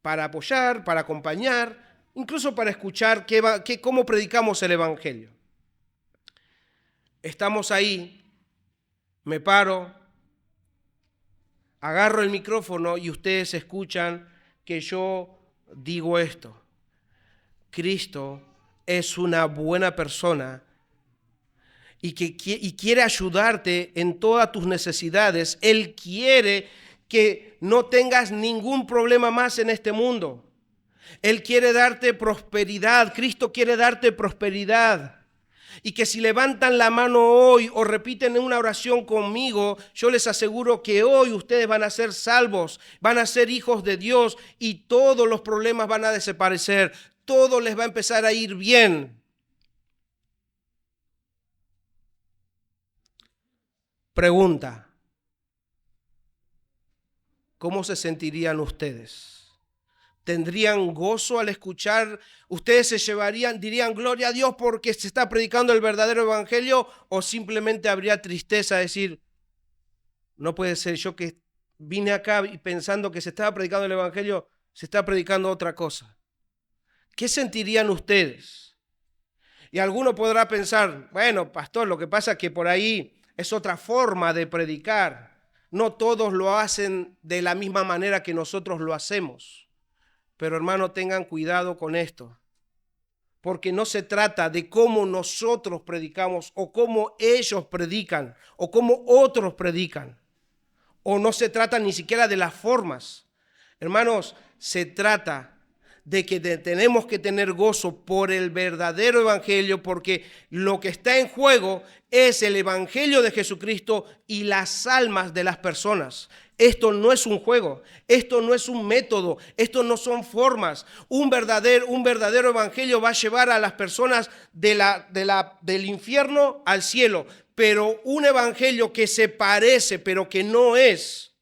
para apoyar, para acompañar, incluso para escuchar cómo predicamos el evangelio. Estamos ahí, me paro, agarro el micrófono y ustedes escuchan que yo digo esto: Cristo es una buena persona y quiere ayudarte en todas tus necesidades. Él quiere que no tengas ningún problema más en este mundo. Él quiere darte prosperidad. Cristo quiere darte prosperidad. Y que si levantan la mano hoy o repiten una oración conmigo, yo les aseguro que hoy ustedes van a ser salvos, van a ser hijos de Dios y todos los problemas van a desaparecer. Todo les va a empezar a ir bien. Pregunta: ¿cómo se sentirían ustedes? ¿Tendrían gozo al escuchar? ¿Ustedes dirían gloria a Dios porque se está predicando el verdadero evangelio? ¿O simplemente habría tristeza, decir, no puede ser, yo que vine acá y pensando que se estaba predicando el evangelio, se está predicando otra cosa? ¿Qué sentirían ustedes? Y alguno podrá pensar, bueno, pastor, lo que pasa es que por ahí es otra forma de predicar. No todos lo hacen de la misma manera que nosotros lo hacemos. Pero hermano, tengan cuidado con esto, porque no se trata de cómo nosotros predicamos o cómo ellos predican o cómo otros predican, o no se trata ni siquiera de las formas. Hermanos, se trata de que tenemos que tener gozo por el verdadero evangelio, porque lo que está en juego es el evangelio de Jesucristo y las almas de las personas. Esto no es un juego, esto no es un método, esto no son formas. Un verdadero evangelio va a llevar a las personas del infierno al cielo, pero un evangelio que se parece pero que no es,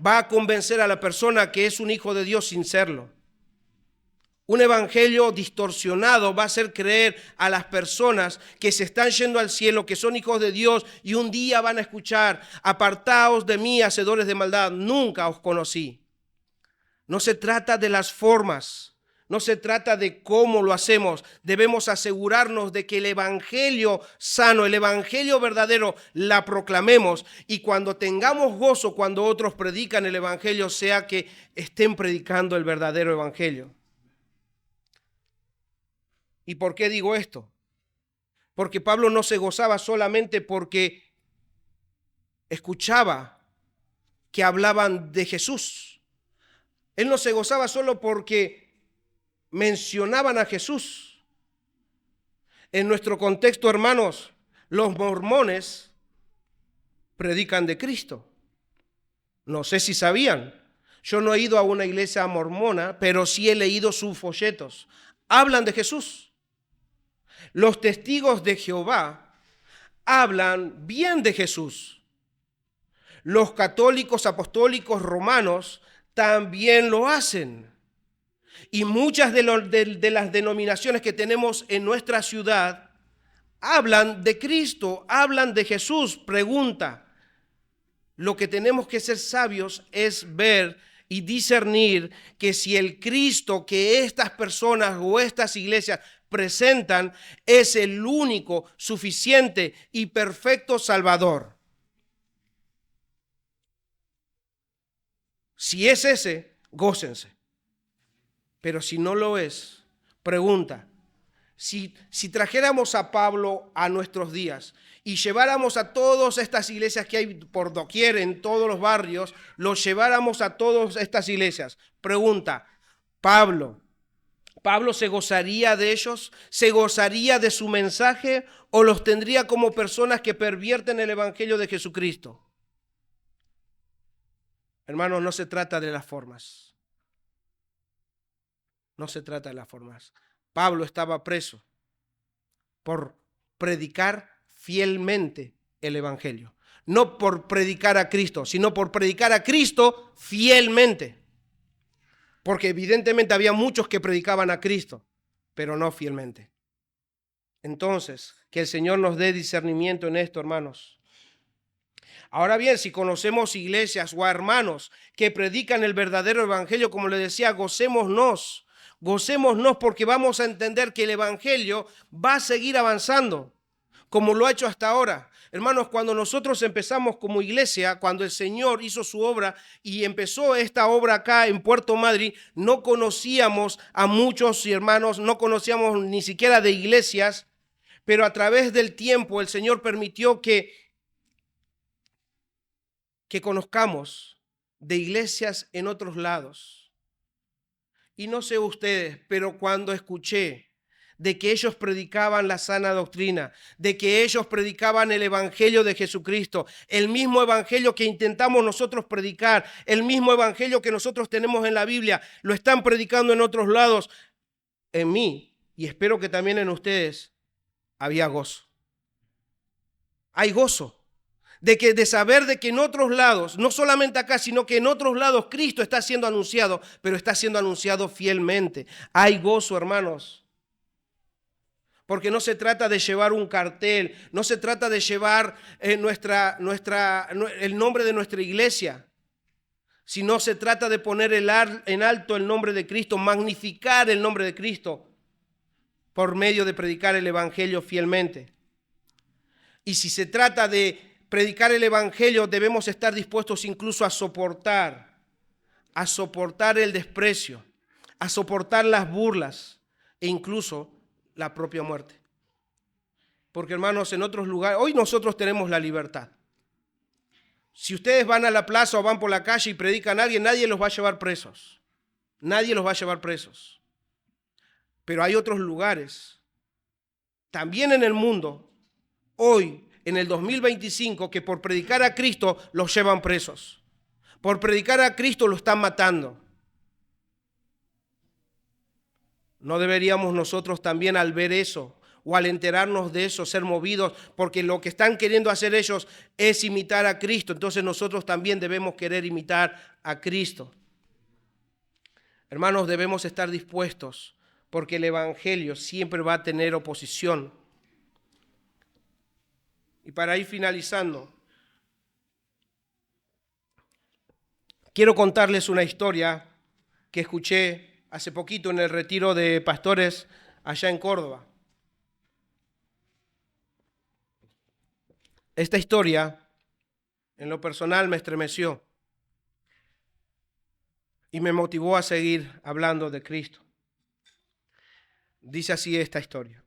va a convencer a la persona que es un hijo de Dios sin serlo. Un evangelio distorsionado va a hacer creer a las personas que se están yendo al cielo, que son hijos de Dios, y un día van a escuchar: apartaos de mí, hacedores de maldad, nunca os conocí. No se trata de las formas, no se trata de cómo lo hacemos. Debemos asegurarnos de que el evangelio sano, el evangelio verdadero, la proclamemos, y cuando tengamos gozo, cuando otros predican el evangelio, sea que estén predicando el verdadero evangelio. ¿Y por qué digo esto? Porque Pablo no se gozaba solamente porque escuchaba que hablaban de Jesús. Él no se gozaba solo porque mencionaban a Jesús. En nuestro contexto, hermanos, los mormones predican de Cristo. No sé si sabían. Yo no he ido a una iglesia mormona, pero sí he leído sus folletos. Hablan de Jesús. Los testigos de Jehová hablan bien de Jesús. Los católicos apostólicos romanos también lo hacen. Y muchas de las denominaciones que tenemos en nuestra ciudad hablan de Cristo, hablan de Jesús. Pregunta: lo que tenemos que ser sabios es ver y discernir que si el Cristo que estas personas o estas iglesias presentan es el único, suficiente y perfecto Salvador. Si es ese, gócense. Pero si no lo es, pregunta: si trajéramos a Pablo a nuestros días y lleváramos a todas estas iglesias que hay por doquier en todos los barrios, los lleváramos a todas estas iglesias. Pregunta, ¿Pablo se gozaría de ellos? ¿Se gozaría de su mensaje o los tendría como personas que pervierten el evangelio de Jesucristo? Hermanos, no se trata de las formas. No se trata de las formas. Pablo estaba preso por predicar fielmente el evangelio. No por predicar a Cristo, sino por predicar a Cristo fielmente. Porque evidentemente había muchos que predicaban a Cristo, pero no fielmente. Entonces, que el Señor nos dé discernimiento en esto, hermanos. Ahora bien, si conocemos iglesias o a hermanos que predican el verdadero evangelio, como le decía, gocémonos porque vamos a entender que el evangelio va a seguir avanzando, como lo ha hecho hasta ahora. Hermanos, cuando nosotros empezamos como iglesia, cuando el Señor hizo su obra y empezó esta obra acá en Puerto Madryn, no conocíamos a muchos hermanos, no conocíamos ni siquiera de iglesias, pero a través del tiempo el Señor permitió que conozcamos de iglesias en otros lados. Y no sé ustedes, pero cuando escuché de que ellos predicaban la sana doctrina, de que ellos predicaban el evangelio de Jesucristo, el mismo evangelio que intentamos nosotros predicar, el mismo evangelio que nosotros tenemos en la Biblia, lo están predicando en otros lados. En mí, y espero que también en ustedes, había gozo. Hay gozo de saber de que en otros lados, no solamente acá, sino que en otros lados Cristo está siendo anunciado, pero está siendo anunciado fielmente. Hay gozo, hermanos. Porque no se trata de llevar un cartel, no se trata de llevar el nombre de nuestra iglesia, sino se trata de poner en alto el nombre de Cristo, magnificar el nombre de Cristo por medio de predicar el evangelio fielmente. Y si se trata de predicar el evangelio, debemos estar dispuestos incluso a soportar el desprecio, a soportar las burlas e incluso la propia muerte. Porque, hermanos, en otros lugares, hoy nosotros tenemos la libertad. Si ustedes van a la plaza o van por la calle y predican a alguien, nadie los va a llevar presos. Nadie los va a llevar presos. Pero hay otros lugares, también en el mundo, hoy, en el 2025, que por predicar a Cristo los llevan presos. Por predicar a Cristo lo están matando. ¿No deberíamos nosotros también, al ver eso o al enterarnos de eso, ser movidos? Porque lo que están queriendo hacer ellos es imitar a Cristo. Entonces nosotros también debemos querer imitar a Cristo. Hermanos, debemos estar dispuestos porque el evangelio siempre va a tener oposición. Y para ir finalizando, quiero contarles una historia que escuché hace poquito en el retiro de pastores allá en Córdoba. Esta historia, en lo personal, me estremeció y me motivó a seguir hablando de Cristo. Dice así esta historia.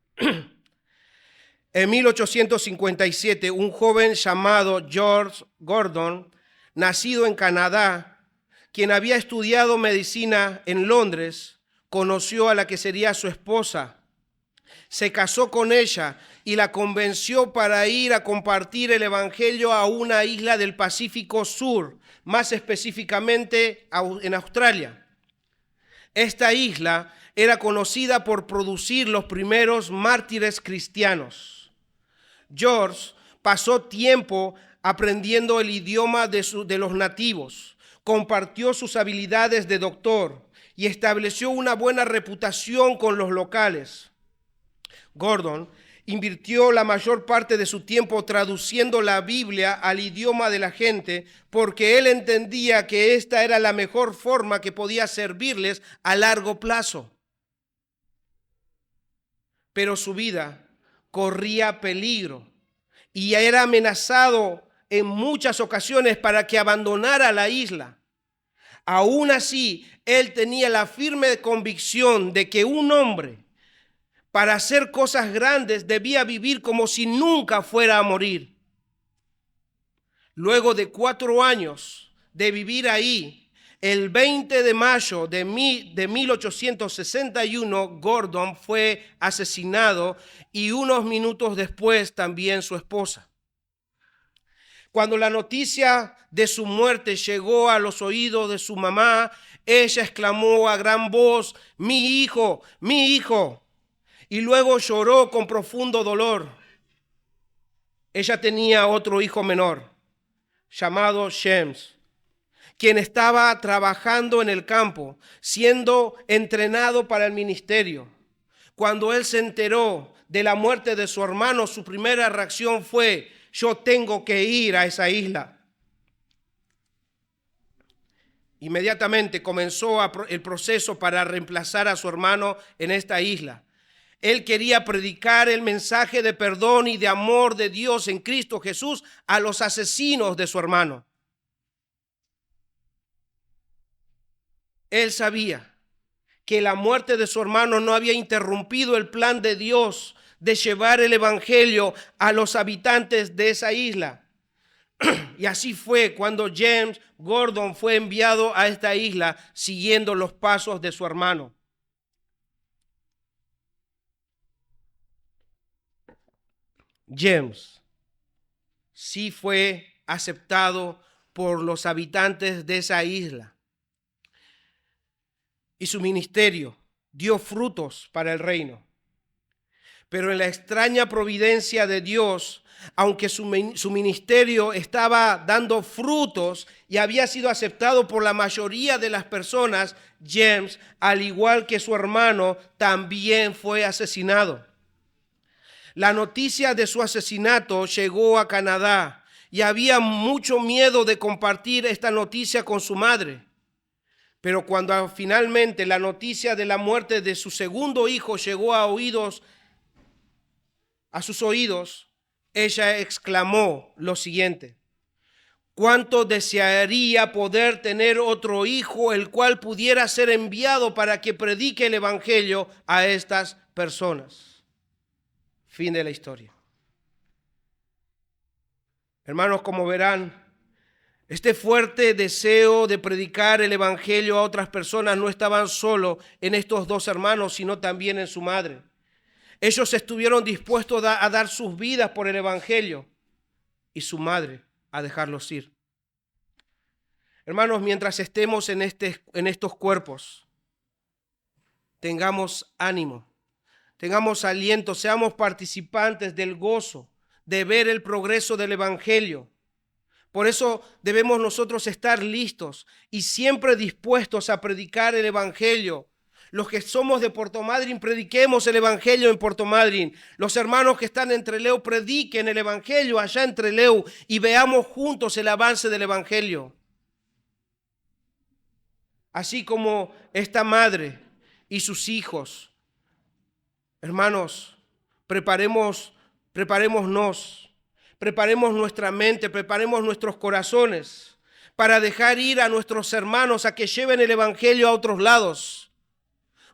En 1857, un joven llamado George Gordon, nacido en Canadá, quien había estudiado medicina en Londres, conoció a la que sería su esposa. Se casó con ella y la convenció para ir a compartir el evangelio a una isla del Pacífico Sur, más específicamente en Australia. Esta isla era conocida por producir los primeros mártires cristianos. George pasó tiempo aprendiendo el idioma de los nativos, compartió sus habilidades de doctor y estableció una buena reputación con los locales. Gordon invirtió la mayor parte de su tiempo traduciendo la Biblia al idioma de la gente porque él entendía que esta era la mejor forma que podía servirles a largo plazo. Pero su vida corría peligro y era amenazado en muchas ocasiones para que abandonara la isla. Aún así, él tenía la firme convicción de que un hombre para hacer cosas grandes debía vivir como si nunca fuera a morir. Luego de 4 años de vivir ahí, el 20 de mayo de 1861, Gordon fue asesinado y unos minutos después también su esposa. Cuando la noticia de su muerte llegó a los oídos de su mamá, ella exclamó a gran voz: mi hijo, mi hijo. Y luego lloró con profundo dolor. Ella tenía otro hijo menor, llamado James, quien estaba trabajando en el campo, siendo entrenado para el ministerio. Cuando él se enteró de la muerte de su hermano, su primera reacción fue: yo tengo que ir a esa isla. Inmediatamente comenzó el proceso para reemplazar a su hermano en esta isla. Él quería predicar el mensaje de perdón y de amor de Dios en Cristo Jesús a los asesinos de su hermano. Él sabía que la muerte de su hermano no había interrumpido el plan de Dios de llevar el evangelio a los habitantes de esa isla. Y así fue cuando James Gordon fue enviado a esta isla siguiendo los pasos de su hermano. James sí fue aceptado por los habitantes de esa isla y su ministerio dio frutos para el reino. Pero en la extraña providencia de Dios, aunque su ministerio estaba dando frutos y había sido aceptado por la mayoría de las personas, James, al igual que su hermano, también fue asesinado. La noticia de su asesinato llegó a Canadá y había mucho miedo de compartir esta noticia con su madre. Pero cuando finalmente la noticia de la muerte de su segundo hijo llegó a sus oídos, ella exclamó lo siguiente: cuánto desearía poder tener otro hijo, el cual pudiera ser enviado para que predique el evangelio a estas personas. Fin de la historia. Hermanos, como verán, este fuerte deseo de predicar el evangelio a otras personas no estaban solo en estos 2 hermanos, sino también en su madre. Ellos estuvieron dispuestos a dar sus vidas por el evangelio y su madre a dejarlos ir. Hermanos, mientras estemos en estos cuerpos, tengamos ánimo, tengamos aliento, seamos participantes del gozo de ver el progreso del evangelio. Por eso debemos nosotros estar listos y siempre dispuestos a predicar el evangelio. Los que somos de Puerto Madryn, prediquemos el evangelio en Puerto Madryn. Los hermanos que están en Trelew, prediquen el evangelio allá en Trelew y veamos juntos el avance del evangelio. Así como esta madre y sus hijos. Hermanos, preparémonos, preparemos nuestra mente, preparemos nuestros corazones para dejar ir a nuestros hermanos a que lleven el evangelio a otros lados.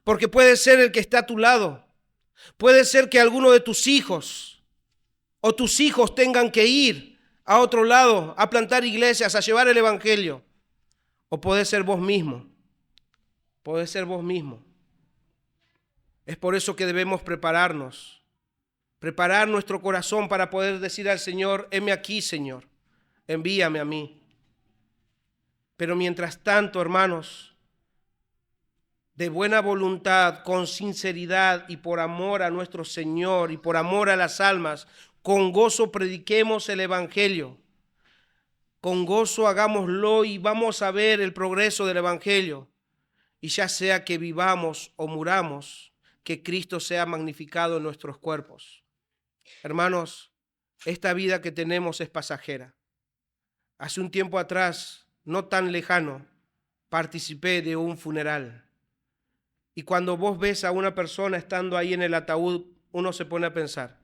Porque puede ser el que está a tu lado, puede ser que alguno de tus hijos o tus hijos tengan que ir a otro lado a plantar iglesias, a llevar el evangelio. O puede ser vos mismo, puede ser vos mismo. Es por eso que debemos prepararnos, preparar nuestro corazón para poder decir al Señor: heme aquí, Señor, envíame a mí. Pero mientras tanto, hermanos, de buena voluntad, con sinceridad y por amor a nuestro Señor y por amor a las almas, con gozo prediquemos el evangelio. Con gozo hagámoslo y vamos a ver el progreso del evangelio. Y ya sea que vivamos o muramos, que Cristo sea magnificado en nuestros cuerpos. Hermanos, esta vida que tenemos es pasajera. Hace un tiempo atrás, no tan lejano, participé de un funeral. Y cuando vos ves a una persona estando ahí en el ataúd, uno se pone a pensar: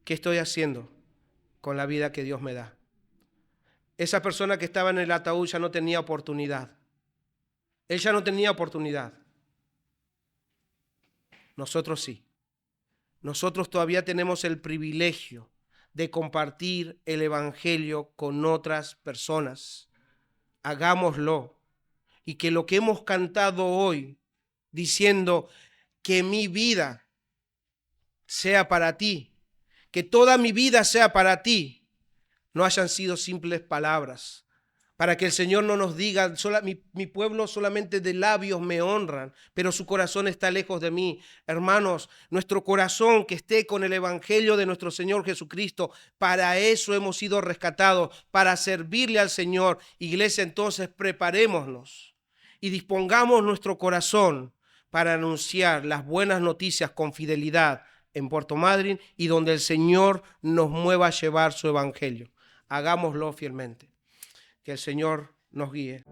¿qué estoy haciendo con la vida que Dios me da? Esa persona que estaba en el ataúd ya no tenía oportunidad. Él ya no tenía oportunidad. Nosotros sí. nosotros todavía tenemos el privilegio de compartir el evangelio con otras personas. Hagámoslo. Y que lo que hemos cantado hoy, diciendo que mi vida sea para ti, que toda mi vida sea para ti, no hayan sido simples palabras, para que el Señor no nos diga, mi pueblo solamente de labios me honran, pero su corazón está lejos de mí. Hermanos, nuestro corazón que esté con el evangelio de nuestro Señor Jesucristo, para eso hemos sido rescatados, para servirle al Señor. Iglesia, entonces preparémonos y dispongamos nuestro corazón para anunciar las buenas noticias con fidelidad en Puerto Madryn y donde el Señor nos mueva a llevar su evangelio. Hagámoslo fielmente. Que el Señor nos guíe.